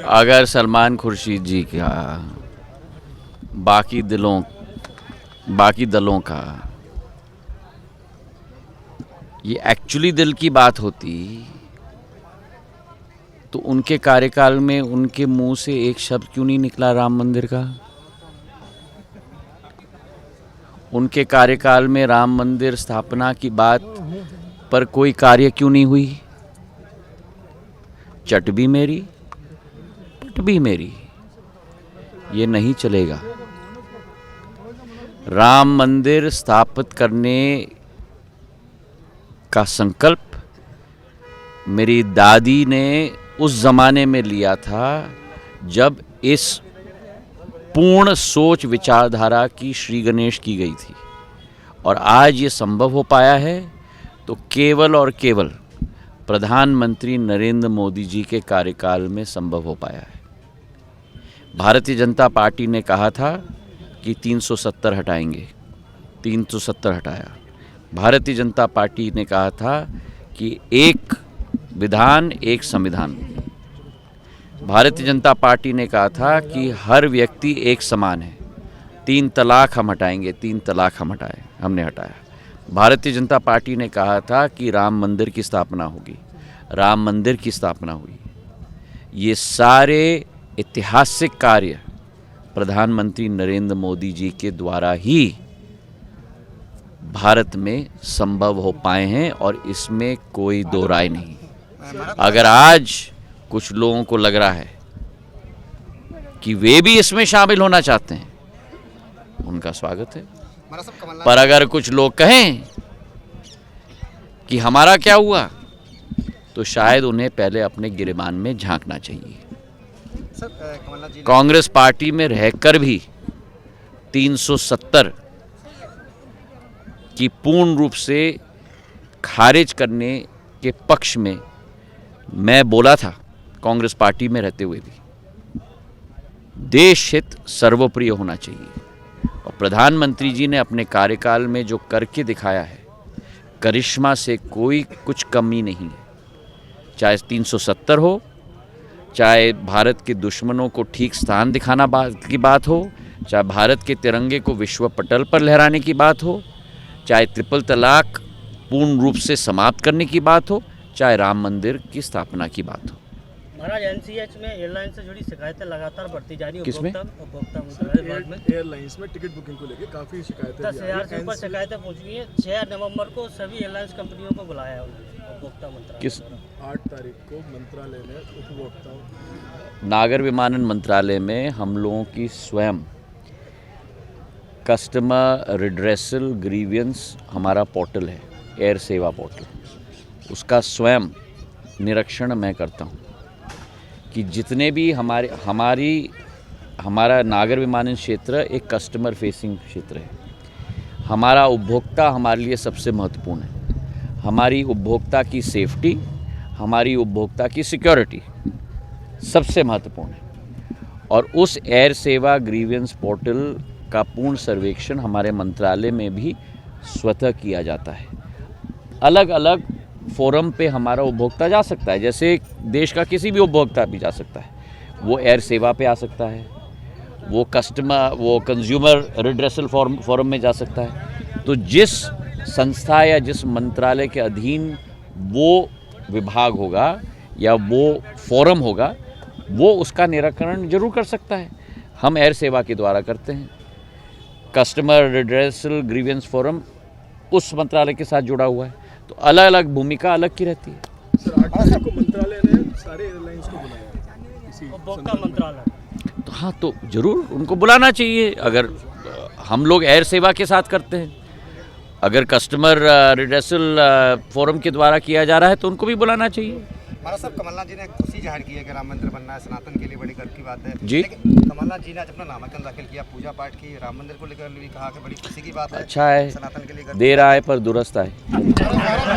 अगर सलमान खुर्शीद जी का बाकी दलों का ये एक्चुअली दिल की बात होती तो उनके कार्यकाल में उनके मुंह से एक शब्द क्यों नहीं निकला राम मंदिर का? उनके कार्यकाल में राम मंदिर स्थापना की बात पर कोई कार्य क्यों नहीं हुई? चट भी मेरी पट भी मेरी, ये नहीं चलेगा। राम मंदिर स्थापित करने का संकल्प मेरी दादी ने उस जमाने में लिया था जब इस पूर्ण सोच विचारधारा की श्री गणेश की गई थी, और आज ये संभव हो पाया है तो केवल और केवल प्रधानमंत्री नरेंद्र मोदी जी के कार्यकाल में संभव हो पाया है। भारतीय जनता पार्टी ने कहा था कि 370 हटाएंगे, 370 हटाया। भारतीय जनता पार्टी ने कहा था कि एक विधान एक संविधान। भारतीय जनता पार्टी ने कहा था कि हर व्यक्ति एक समान है, 3 तलाक हम हटाएंगे, 3 तलाक हम हटाए, हमने हटाया। भारतीय जनता पार्टी ने कहा था कि राम मंदिर की स्थापना होगी, राम मंदिर की स्थापना हुई। ये सारे ऐतिहासिक कार्य प्रधानमंत्री नरेंद्र मोदी जी के द्वारा ही भारत में संभव हो पाए हैं और इसमें कोई दो राय नहीं। अगर आज कुछ लोगों को लग रहा है कि वे भी इसमें शामिल होना चाहते हैं, उनका स्वागत है। पर अगर कुछ लोग कहें कि हमारा क्या हुआ, तो शायद उन्हें पहले अपने गिरेबान में झांकना चाहिए। कांग्रेस पार्टी में रहकर भी 370 की पूर्ण रूप से खारिज करने के पक्ष में मैं बोला था, कांग्रेस पार्टी में रहते हुए भी। देश हित सर्वोपरि होना चाहिए, और प्रधानमंत्री जी ने अपने कार्यकाल में जो करके दिखाया है, करिश्मा से कोई कुछ कमी नहीं है। चाहे 370 हो, चाहे भारत के दुश्मनों को ठीक स्थान दिखाना की बात हो, चाहे भारत के तिरंगे को विश्व पटल पर लहराने की बात हो, चाहे ट्रिपल तलाक पूर्ण रूप से समाप्त करने की बात हो, चाहे राम मंदिर की स्थापना की बात हो। महाराज, एनसीएच में एयरलाइन से जुड़ी शिकायतें लगातार बढ़ती जा रही हैं। किसमें? उपभोक्ता मंत्रालय में एयरलाइंस में टिकट बुकिंग को लेकर काफ़ी शिकायतें 10,000 से ऊपर शिकायतें पहुंच गई हैं। 6 नवंबर को सभी एयरलाइंस कंपनियों को बुलाया है उन्होंने, उपभोक्ता मंत्रालय। किस 8 तारीख को मंत्रालय ने उपभोक्ताओं नागर विमानन मंत्रालय में हम लोगों की स्वयं कस्टमर रिड्रेसल ग्रीवियंस हमारा पोर्टल है, एयर सेवा पोर्टल, उसका स्वयं निरीक्षण मैं करता हूँ कि जितने भी हमारा नागर विमानन क्षेत्र एक कस्टमर फेसिंग क्षेत्र है। हमारा उपभोक्ता हमारे लिए सबसे महत्वपूर्ण है। हमारी उपभोक्ता की सेफ्टी, हमारी उपभोक्ता की सिक्योरिटी सबसे महत्वपूर्ण है, और उस एयर सेवा ग्रीवियंस पोर्टल का पूर्ण सर्वेक्षण हमारे मंत्रालय में भी स्वतः किया जाता है। अलग अलग फोरम पे हमारा उपभोक्ता जा सकता है, जैसे देश का किसी भी उपभोक्ता भी जा सकता है। वो एयर सेवा पे आ सकता है, वो कंज्यूमर रिड्रेसल फोरम में जा सकता है। तो जिस संस्था या जिस मंत्रालय के अधीन वो विभाग होगा या वो फोरम होगा, वो उसका निराकरण जरूर कर सकता है। हम एयर सेवा के द्वारा करते हैं। कस्टमर रिड्रेसल ग्रीवियंस फोरम उस मंत्रालय के साथ जुड़ा हुआ है, तो अलग अलग भूमिका अलग की रहती है। सर 8 तारीख को मंत्रालय ने सारे एयरलाइंस को बुलाया इसी उपभोक्ता मंत्रालय। तो हाँ, तो जरूर उनको बुलाना चाहिए। अगर हम लोग एयर सेवा के साथ करते हैं, अगर कस्टमर रिड्रेसल फोरम के द्वारा किया जा रहा है तो उनको भी बुलाना चाहिए। महाराज साहब, कमलनाथ जी ने खुशी जाहिर की है कि राम मंदिर बनना है सनातन के लिए बड़ी गर्व की बात है जी। लेकिन कमलनाथ जी ने आज अपना नामांकन दाखिल किया, पूजा पाठ की, राम मंदिर को लेकर भी कहा कि बड़ी खुशी की बात है। अच्छा है, सनातन के लिए दे रहा है पर दुरुस्त है।